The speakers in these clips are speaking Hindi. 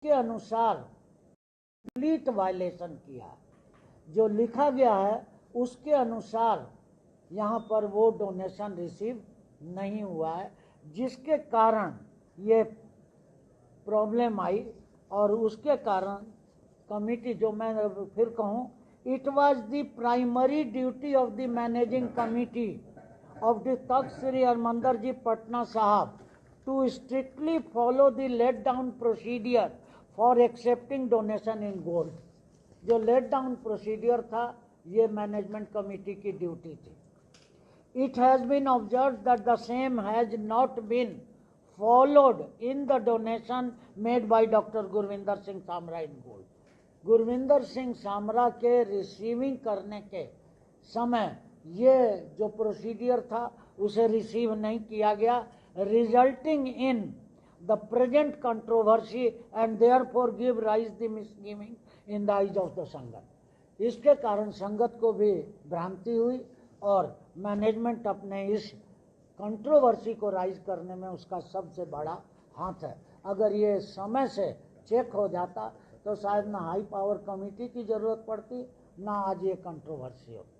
के अनुसार कंप्लीट वायलेशन किया है। जो लिखा गया है उसके अनुसार यहाँ पर वो डोनेशन रिसीव नहीं हुआ है, जिसके कारण ये प्रॉब्लम आई। और उसके कारण कमिटी, जो मैं फिर कहूँ, it was the primary duty of the managing committee of the Takht Sri Harmandir Ji Patna Sahab to strictly follow the let down procedure for accepting donation in gold। जो let down procedure था ये मैनेजमेंट कमेटी की ड्यूटी थी। It has been observed that the same has not been followed in the donation made by Dr. Gurvinder Singh Samra in gold। Gurvinder Singh Samra के रिसीविंग करने के समय ये जो प्रोसीडियर था उसे रिसीव नहीं किया गया, resulting in the present controversy and therefore give rise the misgiving in the eyes of the sangat. इसके कारण संगत को भी भ्रांति हुई और मैनेजमेंट अपने इस कंट्रोवर्सी को राइज करने में उसका सबसे बड़ा हाथ है। अगर ये समय से चेक हो जाता तो शायद ना हाई पावर कमेटी की जरूरत पड़ती, ना आज ये कंट्रोवर्सी होती।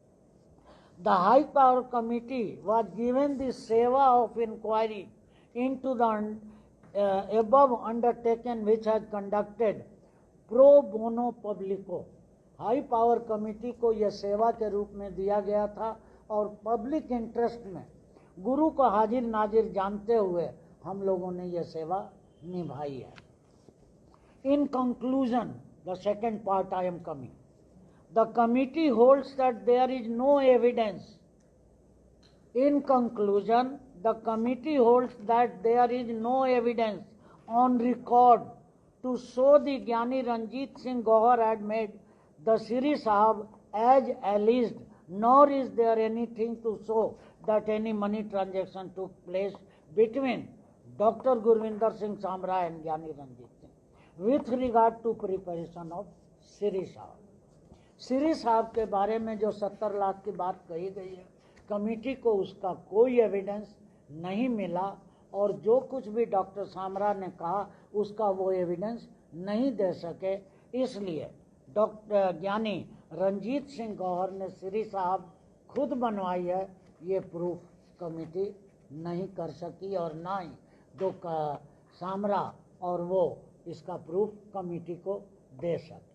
The High Power Committee was given the seva of inquiry into the above undertaken, which has conducted pro bono publico। High power committee को यह सेवा के रूप में दिया गया था और पब्लिक इंटरेस्ट में गुरु को हाजिर नाजिर जानते हुए हम लोगों ने यह सेवा निभाई है। In conclusion, the second part I am coming. The committee holds that there is no evidence. In conclusion, the committee holds that there is no evidence on record to show the Gyani Ranjit Singh Gohar had made the Siri Sahab as alleged, nor is there anything to show that any money transaction took place between Dr. Gurvinder Singh Samra and Gyani Ranjit Singh with regard to preparation of Siri Sahab। Shri साहब के बारे में जो 70 लाख की बात कही गई है, कमेटी को उसका कोई एविडेंस नहीं मिला और जो कुछ भी डॉक्टर सामरा ने कहा उसका वो एविडेंस नहीं दे सके। इसलिए डॉक्टर ज्ञानी रंजीत सिंह गौहर ने श्री साहब खुद बनवाई है, ये प्रूफ कमेटी नहीं कर सकी और ना ही जो सामरा और वो इसका प्रूफ कमेटी को दे सके।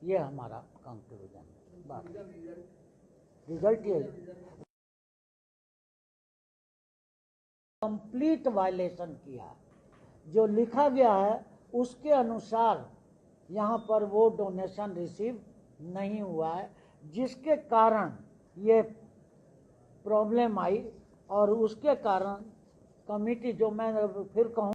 ये हमारा कंक्लूजन है। बात रिजल्ट ये कंप्लीट वायलेशन किया है। जो लिखा गया है उसके अनुसार यहाँ पर वो डोनेशन रिसीव नहीं हुआ है, जिसके कारण ये प्रॉब्लम आई। और उसके कारण कमेटी, जो मैं फिर कहूँ